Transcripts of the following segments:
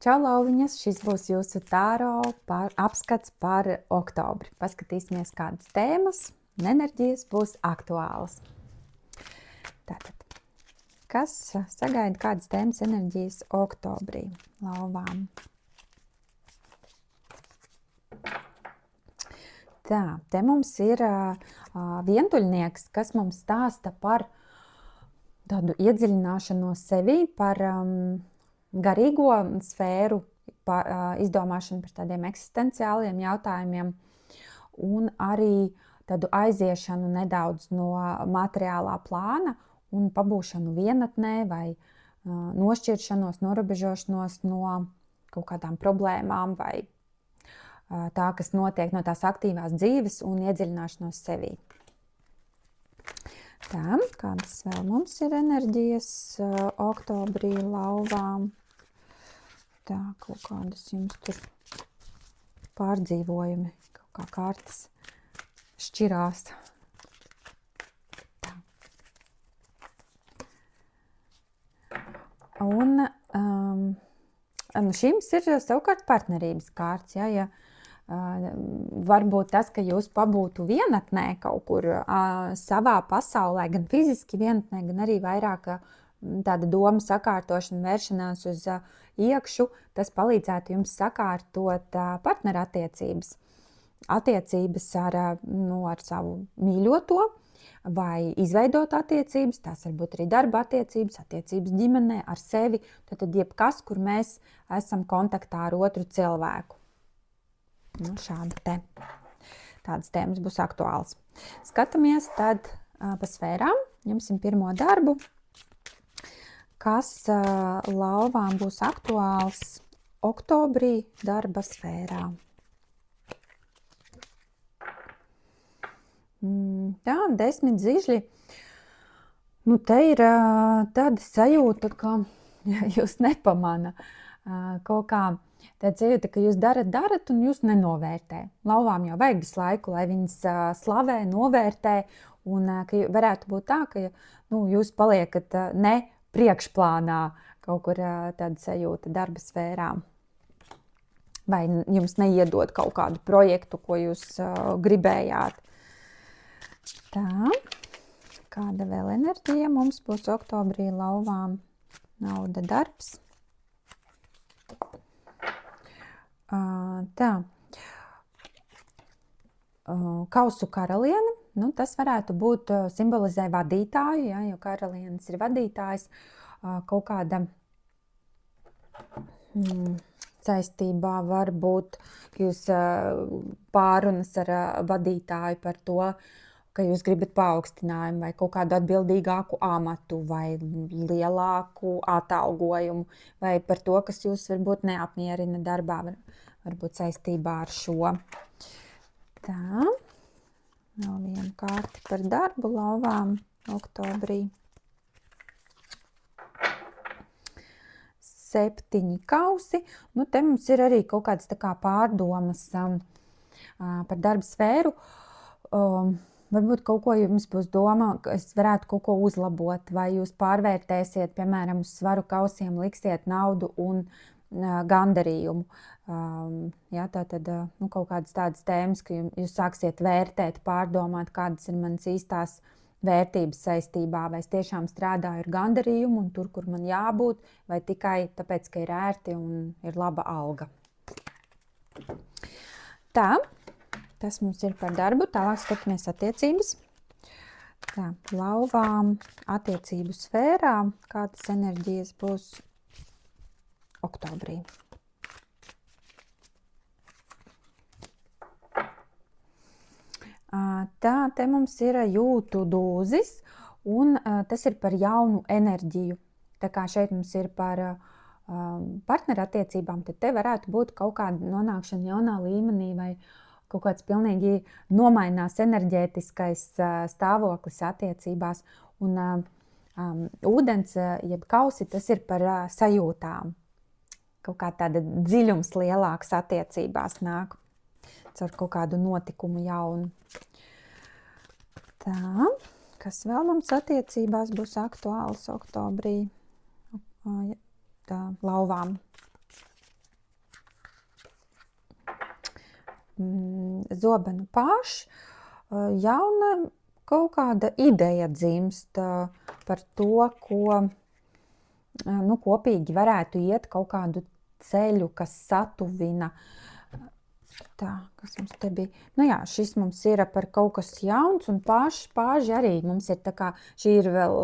Čau, lauviņas! Šis būs jūsu tāro apskats par oktobri. Paskatīsimies, kādas tēmas un enerģijas būs aktuālas. Tātad, kas sagaida kādas tēmas enerģijas oktobrī lauvām? Tā, te mums ir vientuļnieks, kas mums stāsta par tādu iedziļināšanos sevī, par garīgo sfēru, izdomāšanu par tādiem eksistenciāliem jautājumiem un arī tādu aiziešanu nedaudz no materiālā plāna un pabūšanu vienatnē vai nošķiršanos, norobežošanos no kaut kādām problēmām vai tā, kas notiek no tās aktīvās dzīves un iedziļināšanos sevī. Tā, kādas vēl mums ir enerģijas oktobrī lauvām? Tā, kaut kādas jums tur pārdzīvojumi, kaut kā kārtas šķirās. Tā. Un šīm ir savukārt partnerības kārts, ja varbūt tas, ka jūs pabūtu vienatnē kaut kur savā pasaulē, gan fiziski vienatnē, gan arī vairāk tāda doma sakārtošana, vēršanās uz iekšu, tas palīdzētu jums sakārtot partnerattiecības. Attiecības ar savu mīļoto vai izveidot attiecības, tās varbūt arī darba attiecības, attiecības ģimenē, ar sevi, tad jebkas, kur mēs esam kontaktā ar otru cilvēku. Tādas tēmas būs aktuāls. Skatāmies tad pa sfērām. Ņemsim pirmo darbu, kas lauvām būs aktuāls oktobrī darba sfērā. Tā, 10 zižļi. Te ir tāda sajūta, ka jūs nepamana kaut kā. Tāda sajūta, ka jūs darat un jūs nenovērtē. Lauvām jau vajag visu laiku, lai viņas slavē, novērtē, un ka varētu būt tā, ka jūs paliekat ne priekšplānā kaut kur tāda sajūta darba sfērā. Vai jums neiedod kaut kādu projektu, ko jūs gribējāt. Tā, kāda vēl enerģija mums būs oktobrī lauvām? Nauda, darbs. Tā, kausu karaliene, tas varētu būt simbolizē vadītāju, ja, jo karalienes ir vadītājs, kaut kāda saistībā var būt, ka jūs pārunas ar vadītāju par to, ka jūs gribat paaugstinājumu vai kaut kādu atbildīgāku amatu vai lielāku atalgojumu vai par to, kas jūs varbūt neapmierina darbā, varbūt saistībā ar šo. Tā, vēl viena kārta par darbu lauvām oktobrī. 7 kausi. Te mums ir arī kaut kādas tā kā pārdomas par darba sfēru. Varbūt kaut ko jums būs doma, ka es varētu kaut ko uzlabot, vai jūs pārvērtēsiet, piemēram, uz svaru kausiem liksiet naudu un gandarījumu. Ja, tātad kaut kādas tādas tēmas, ka jūs sāksiet vērtēt, pārdomāt, kādas ir manas īstās vērtības saistībā, vai es tiešām strādāju ar gandarījumu un tur, kur man jābūt, vai tikai tāpēc, ka ir ērti un ir laba alga. Tā. Tas mums ir par darbu, tālāk skatāmies attiecības. Tā, lauvām attiecību sfērā, kādas enerģijas būs oktobrī. Tā, te mums ir jūtu dūzis, un tas ir par jaunu enerģiju. Tā kā šeit mums ir par partnerattiecībām, tad te varētu būt kaut kāda nonākšana jaunā līmenī vai kaut kāds pilnīgi nomainās enerģētiskais stāvoklis attiecībās. Un ūdens, jeb kausi, tas ir par sajūtām. Kaut kā tāda dziļums lielāks attiecībās nāk caur kaut kādu notikumu jaunu. Tā, kas vēl mums attiecībās būs aktuāls oktobrī? Tā, lauvām. zobenu pašu, jauna kaut kāda ideja dzimst par to, ko kopīgi varētu iet kaut kādu ceļu, kas satuvina. Tā, kas mums te bija? Nu jā, šis mums ir par kaut kas jauns, un paši arī mums ir tā kā, šī ir vēl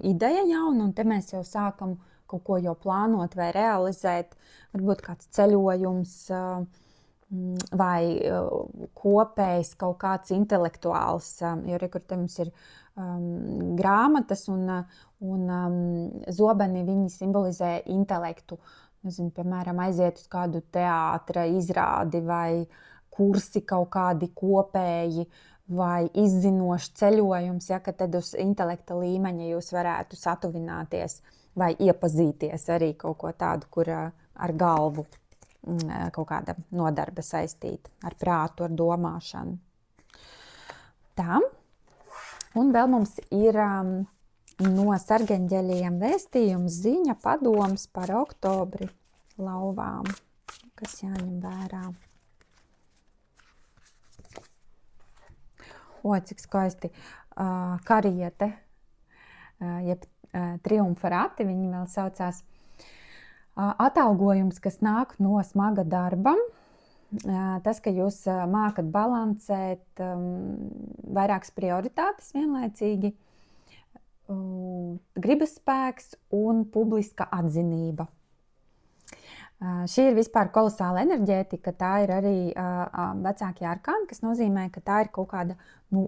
ideja jauna, un te mēs jau sākam kaut ko jau plānot vai realizēt, varbūt kāds ceļojums vai kopējs kaut kāds intelektuāls, jo rekur te mums ir grāmatas un zobeni, viņi simbolizē intelektu. Nezinu, piemēram, aiziet uz kādu teātra izrādi vai kursi kaut kādi kopēji vai izzinošs ceļojums, ja, ka tad uz intelekta līmeņa jūs varētu satuvināties vai iepazīties arī kaut ko tādu, kur ar galvu kaut kāda nodarbe saistīta, ar prātu, ar domāšanu. Tā. Un vēl mums ir no sargeņģeļiem vēstījums, ziņa, padoms par oktobri lauvām, kas jāņem vērā. Cik skaisti. Kariete, jeb triumfa rati, viņi vēl saucās. Atalgojums, kas nāk no smaga darba. Tas, ka jūs mākat balansēt vairākas prioritātes vienlaicīgi, gribas spēks un publiska atzinība. Šī ir vispār kolosāla enerģētika, tā ir arī vecākie arkāni, kas nozīmē, ka tā ir kaut kāda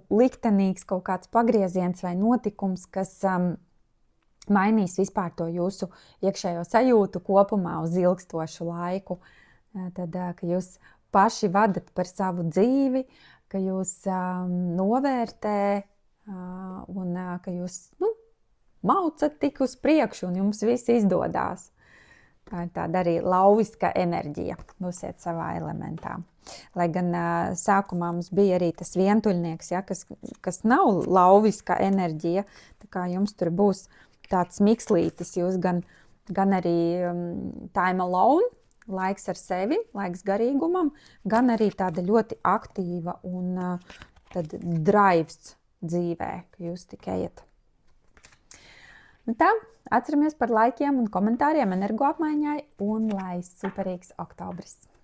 liktenīgs, kaut kāds pagrieziens vai notikums, kas mainīs vispār to jūsu iekšējo sajūtu kopumā uz ilgstošu laiku. Tad, ka jūs paši vadat par savu dzīvi, ka jūs novērtē un ka jūs maucat tik uz priekšu un jums viss izdodās. Tā ir tāda arī lauviska enerģija, būsiet savā elementā. Lai gan sākumā mums bija arī tas vientuļnieks, ja, kas nav lauviska enerģija, tā kā jums tur būs tāds mikslītis, jūs gan arī time alone, laiks ar sevi, laiks garīgumam, gan arī tāda ļoti aktīva un tad drives dzīvē, ka jūs tik ejat. Tā, atceramies par laikiem un komentāriem energoapmaiņai un lai superīgs oktobris!